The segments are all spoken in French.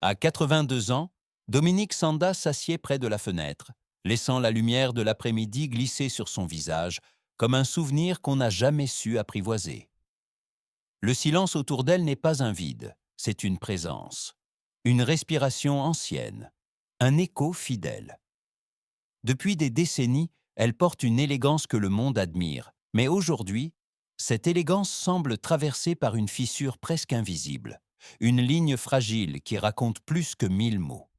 À 82 ans, Dominique Sanda s'assied près de la fenêtre, laissant la lumière de l'après-midi glisser sur son visage, comme un souvenir qu'on n'a jamais su apprivoiser. Le silence autour d'elle n'est pas un vide, c'est une présence, une respiration ancienne, un écho fidèle. Depuis des décennies, elle porte une élégance que le monde admire, mais aujourd'hui, cette élégance semble traversée par une fissure presque invisible, une ligne fragile qui raconte plus que 1000 mots.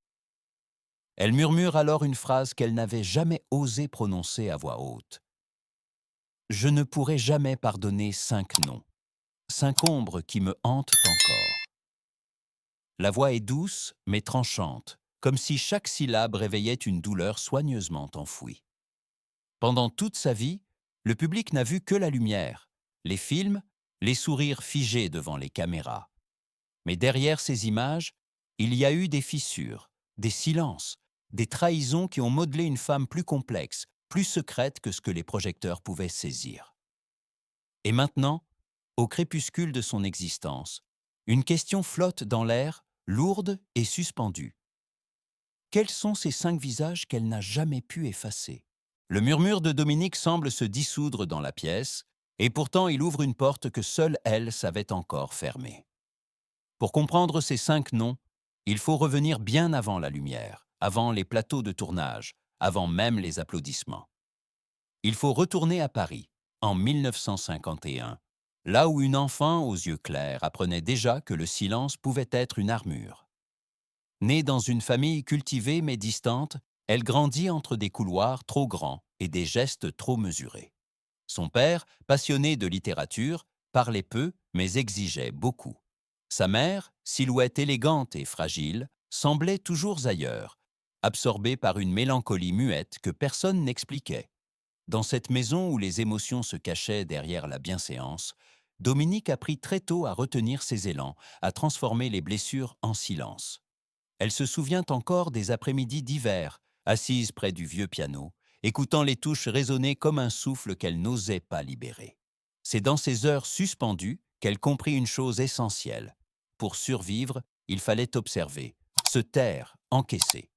Elle murmure alors une phrase qu'elle n'avait jamais osé prononcer à voix haute. Je ne pourrai jamais pardonner 5 noms, 5 ombres qui me hantent encore. La voix est douce, mais tranchante, comme si chaque syllabe réveillait une douleur soigneusement enfouie. Pendant toute sa vie, le public n'a vu que la lumière, les films, les sourires figés devant les caméras. Mais derrière ces images, il y a eu des fissures, des silences, des trahisons qui ont modelé une femme plus complexe, plus secrète que ce que les projecteurs pouvaient saisir. Et maintenant, au crépuscule de son existence, une question flotte dans l'air, lourde et suspendue. Quels sont ces 5 visages qu'elle n'a jamais pu effacer? Le murmure de Dominique semble se dissoudre dans la pièce, et pourtant il ouvre une porte que seule elle savait encore fermer. Pour comprendre ces 5 noms, il faut revenir bien avant la lumière, avant les plateaux de tournage, avant même les applaudissements. Il faut retourner à Paris, en 1951, là où une enfant aux yeux clairs apprenait déjà que le silence pouvait être une armure. Née dans une famille cultivée mais distante, elle grandit entre des couloirs trop grands et des gestes trop mesurés. Son père, passionné de littérature, parlait peu mais exigeait beaucoup. Sa mère, silhouette élégante et fragile, semblait toujours ailleurs, absorbée par une mélancolie muette que personne n'expliquait. Dans cette maison où les émotions se cachaient derrière la bienséance, Dominique apprit très tôt à retenir ses élans, à transformer les blessures en silence. Elle se souvient encore des après-midi d'hiver, assise près du vieux piano, écoutant les touches résonner comme un souffle qu'elle n'osait pas libérer. C'est dans ces heures suspendues qu'elle comprit une chose essentielle. Pour survivre, il fallait observer, se taire, encaisser.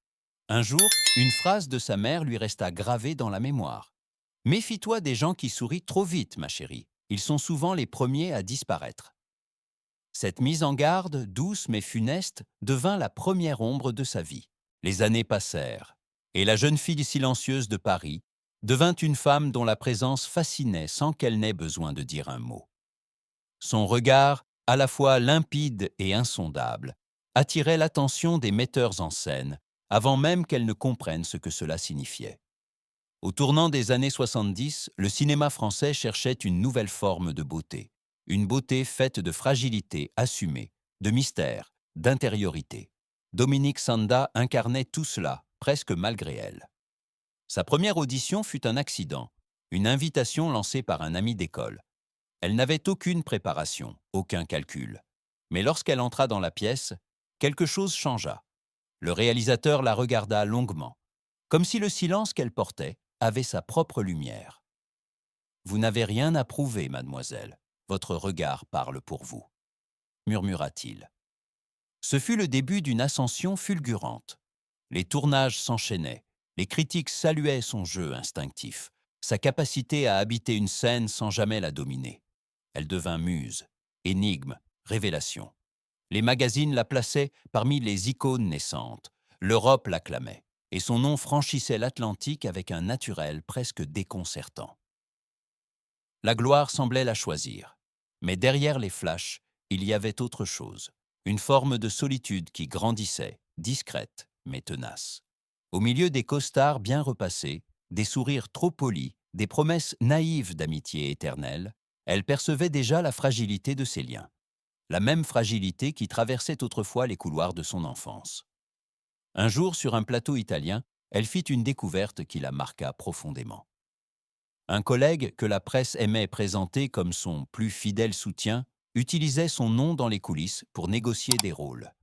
Un jour, une phrase de sa mère lui resta gravée dans la mémoire. « Méfie-toi des gens qui sourient trop vite, ma chérie. Ils sont souvent les premiers à disparaître. » Cette mise en garde, douce mais funeste, devint la première ombre de sa vie. Les années passèrent, et la jeune fille silencieuse de Paris devint une femme dont la présence fascinait sans qu'elle n'ait besoin de dire un mot. Son regard, à la fois limpide et insondable, attirait l'attention des metteurs en scène, avant même qu'elle ne comprenne ce que cela signifiait. Au tournant des années 70, le cinéma français cherchait une nouvelle forme de beauté. Une beauté faite de fragilité assumée, de mystère, d'intériorité. Dominique Sanda incarnait tout cela, presque malgré elle. Sa première audition fut un accident, une invitation lancée par un ami d'école. Elle n'avait aucune préparation, aucun calcul. Mais lorsqu'elle entra dans la pièce, quelque chose changea. Le réalisateur la regarda longuement, comme si le silence qu'elle portait avait sa propre lumière. « Vous n'avez rien à prouver, mademoiselle. Votre regard parle pour vous, » murmura-t-il. Ce fut le début d'une ascension fulgurante. Les tournages s'enchaînaient, les critiques saluaient son jeu instinctif, sa capacité à habiter une scène sans jamais la dominer. Elle devint muse, énigme, révélation. Les magazines la plaçaient parmi les icônes naissantes. L'Europe l'acclamait, et son nom franchissait l'Atlantique avec un naturel presque déconcertant. La gloire semblait la choisir. Mais derrière les flashs, il y avait autre chose. Une forme de solitude qui grandissait, discrète, mais tenace. Au milieu des costards bien repassés, des sourires trop polis, des promesses naïves d'amitié éternelle, elle percevait déjà la fragilité de ses liens. La même fragilité qui traversait autrefois les couloirs de son enfance. Un jour, sur un plateau italien, elle fit une découverte qui la marqua profondément. Un collègue que la presse aimait présenter comme son plus fidèle soutien utilisait son nom dans les coulisses pour négocier des rôles,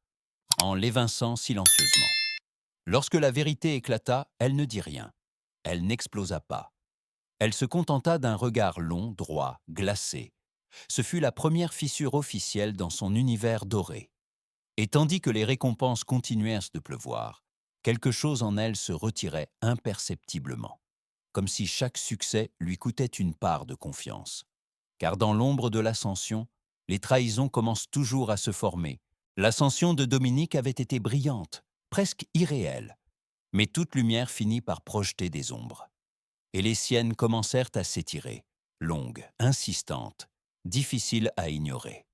en l'évinçant silencieusement. Lorsque la vérité éclata, elle ne dit rien. Elle n'explosa pas. Elle se contenta d'un regard long, droit, glacé. Ce fut la première fissure officielle dans son univers doré. Et tandis que les récompenses continuèrent de pleuvoir, quelque chose en elle se retirait imperceptiblement, comme si chaque succès lui coûtait une part de confiance. Car dans l'ombre de l'ascension, les trahisons commencent toujours à se former. L'ascension de Dominique avait été brillante, presque irréelle, mais toute lumière finit par projeter des ombres. Et les siennes commencèrent à s'étirer, longues, insistantes, difficiles à ignorer.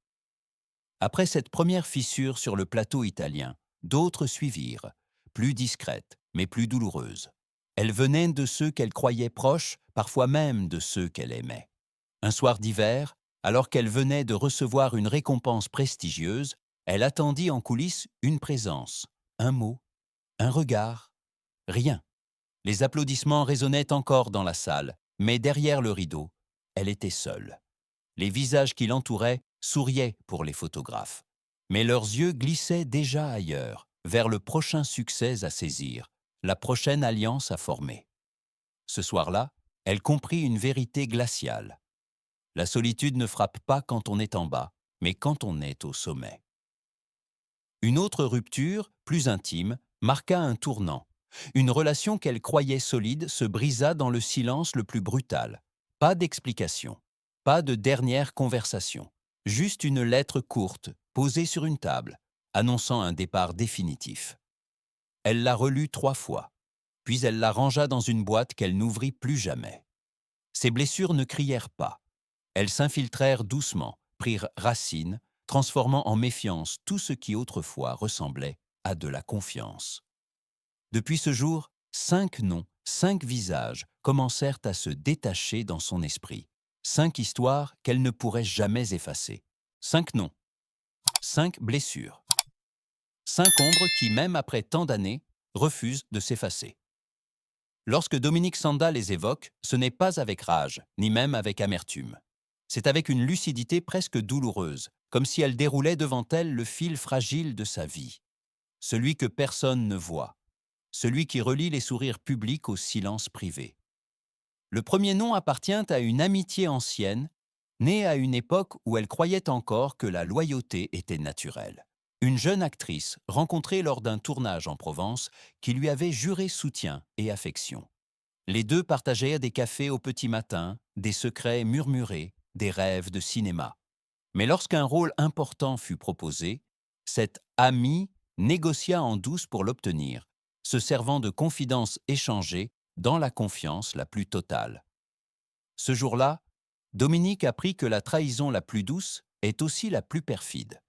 Après cette première fissure sur le plateau italien, d'autres suivirent, plus discrètes, mais plus douloureuses. Elles venaient de ceux qu'elle croyait proches, parfois même de ceux qu'elle aimait. Un soir d'hiver, alors qu'elle venait de recevoir une récompense prestigieuse, elle attendit en coulisses une présence, un mot, un regard, rien. Les applaudissements résonnaient encore dans la salle, mais derrière le rideau, elle était seule. Les visages qui l'entouraient souriaient pour les photographes, mais leurs yeux glissaient déjà ailleurs, vers le prochain succès à saisir, la prochaine alliance à former. Ce soir-là, elle comprit une vérité glaciale. La solitude ne frappe pas quand on est en bas, mais quand on est au sommet. Une autre rupture, plus intime, marqua un tournant. Une relation qu'elle croyait solide se brisa dans le silence le plus brutal. Pas d'explication, pas de dernière conversation, juste une lettre courte, posée sur une table, annonçant un départ définitif. Elle la relut 3 fois, puis elle la rangea dans une boîte qu'elle n'ouvrit plus jamais. Ses blessures ne crièrent pas. Elles s'infiltrèrent doucement, prirent racine, transformant en méfiance tout ce qui autrefois ressemblait à de la confiance. Depuis ce jour, 5 noms, 5 visages commencèrent à se détacher dans son esprit. 5 histoires qu'elle ne pourrait jamais effacer. 5 noms, 5 blessures. 5 ombres qui, même après tant d'années, refusent de s'effacer. Lorsque Dominique Sanda les évoque, ce n'est pas avec rage, ni même avec amertume. C'est avec une lucidité presque douloureuse, comme si elle déroulait devant elle le fil fragile de sa vie. Celui que personne ne voit, celui qui relie les sourires publics au silence privé. Le premier nom appartient à une amitié ancienne, née à une époque où elle croyait encore que la loyauté était naturelle. Une jeune actrice rencontrée lors d'un tournage en Provence qui lui avait juré soutien et affection. Les deux partageaient des cafés au petit matin, des secrets murmurés, des rêves de cinéma. Mais lorsqu'un rôle important fut proposé, cette amie négocia en douce pour l'obtenir, se servant de confidences échangées dans la confiance la plus totale. Ce jour-là, Dominique apprit que la trahison la plus douce est aussi la plus perfide.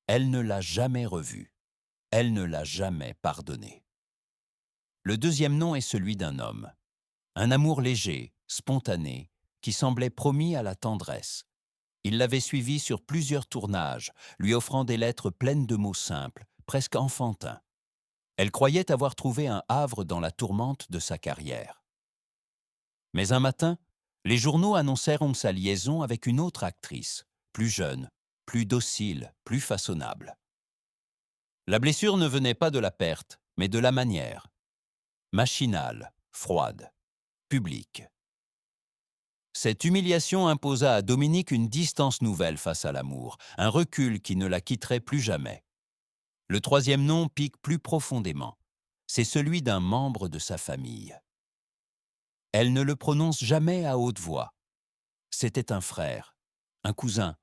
Elle ne l'a jamais revue. Elle ne l'a jamais pardonné. Le deuxième nom est celui d'un homme. Un amour léger, spontané, qui semblait promis à la tendresse. Il l'avait suivi sur plusieurs tournages, lui offrant des lettres pleines de mots simples, presque enfantins. Elle croyait avoir trouvé un havre dans la tourmente de sa carrière. Mais un matin, les journaux annoncèrent sa liaison avec une autre actrice, plus jeune, plus docile, plus façonnable. La blessure ne venait pas de la perte, mais de la manière. Machinale, froide, publique. Cette humiliation imposa à Dominique une distance nouvelle face à l'amour, un recul qui ne la quitterait plus jamais. Le troisième nom pique plus profondément. C'est celui d'un membre de sa famille. Elle ne le prononce jamais à haute voix. C'était un frère, un cousin,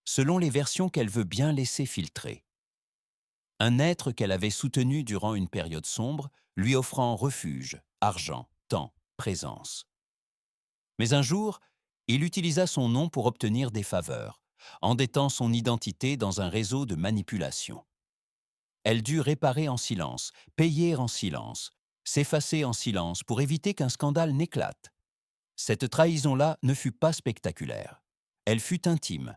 selon les versions qu'elle veut bien laisser filtrer. Un être qu'elle avait soutenu durant une période sombre, lui offrant refuge, argent, temps, présence. Mais un jour, il utilisa son nom pour obtenir des faveurs, endettant son identité dans un réseau de manipulation. Elle dut réparer en silence, payer en silence, s'effacer en silence pour éviter qu'un scandale n'éclate. Cette trahison-là ne fut pas spectaculaire. Elle fut intime,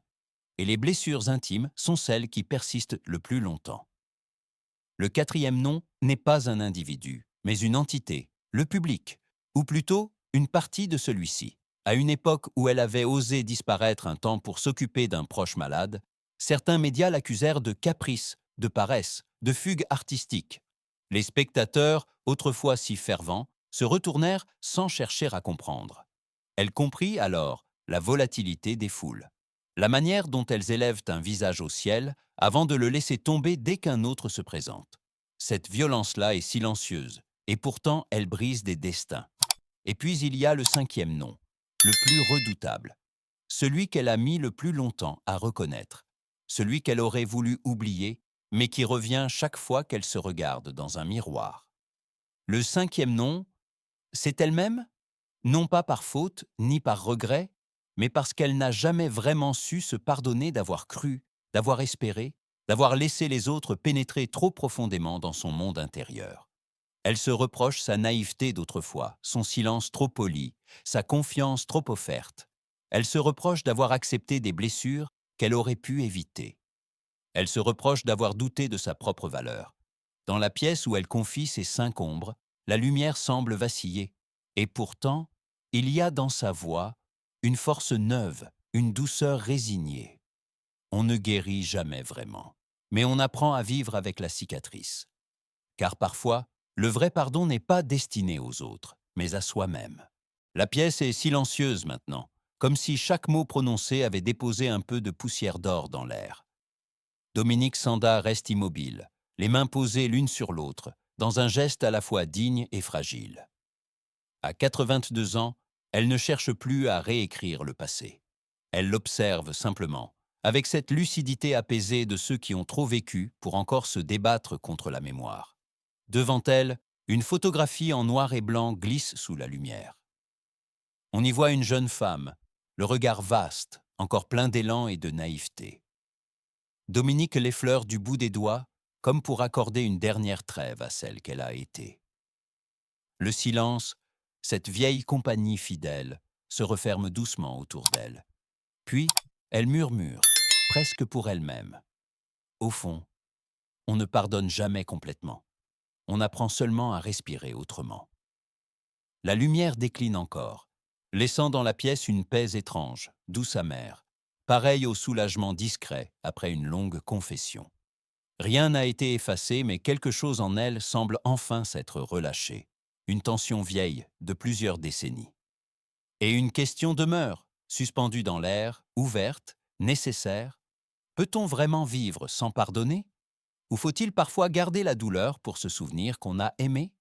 et les blessures intimes sont celles qui persistent le plus longtemps. Le quatrième nom n'est pas un individu, mais une entité, le public, ou plutôt une partie de celui-ci. À une époque où elle avait osé disparaître un temps pour s'occuper d'un proche malade, certains médias l'accusèrent de caprice, de paresse, de fugue artistique. Les spectateurs, autrefois si fervents, se retournèrent sans chercher à comprendre. Elle comprit alors la volatilité des foules. la manière dont elles élèvent un visage au ciel avant de le laisser tomber dès qu'un autre se présente. Cette violence-là est silencieuse, et pourtant elle brise des destins. Et puis il y a le cinquième nom, le plus redoutable, celui qu'elle a mis le plus longtemps à reconnaître, celui qu'elle aurait voulu oublier, mais qui revient chaque fois qu'elle se regarde dans un miroir. Le cinquième nom, c'est elle-même, non pas par faute ni par regret, mais parce qu'elle n'a jamais vraiment su se pardonner d'avoir cru, d'avoir espéré, d'avoir laissé les autres pénétrer trop profondément dans son monde intérieur. Elle se reproche sa naïveté d'autrefois, son silence trop poli, sa confiance trop offerte. Elle se reproche d'avoir accepté des blessures qu'elle aurait pu éviter. Elle se reproche d'avoir douté de sa propre valeur. Dans la pièce où elle confie ses 5 ombres, la lumière semble vaciller. Et pourtant, il y a dans sa voix une force neuve, une douceur résignée. On ne guérit jamais vraiment, mais on apprend à vivre avec la cicatrice. Car parfois, le vrai pardon n'est pas destiné aux autres, mais à soi-même. La pièce est silencieuse maintenant, comme si chaque mot prononcé avait déposé un peu de poussière d'or dans l'air. Dominique Sanda reste immobile, les mains posées l'une sur l'autre, dans un geste à la fois digne et fragile. À 82 ans, elle ne cherche plus à réécrire le passé. Elle l'observe simplement, avec cette lucidité apaisée de ceux qui ont trop vécu pour encore se débattre contre la mémoire. Devant elle, une photographie en noir et blanc glisse sous la lumière. On y voit une jeune femme, le regard vaste, encore plein d'élan et de naïveté. Dominique l'effleure du bout des doigts, comme pour accorder une dernière trêve à celle qu'elle a été. Le silence, cette vieille compagnie fidèle, se referme doucement autour d'elle. Puis, elle murmure, presque pour elle-même. Au fond, on ne pardonne jamais complètement. On apprend seulement à respirer autrement. La lumière décline encore, laissant dans la pièce une paix étrange, douce amère, pareille au soulagement discret après une longue confession. Rien n'a été effacé, mais quelque chose en elle semble enfin s'être relâché. Une tension vieille de plusieurs décennies. Et une question demeure, suspendue dans l'air, ouverte, nécessaire. Peut-on vraiment vivre sans pardonner? Ou faut-il parfois garder la douleur pour se souvenir qu'on a aimé?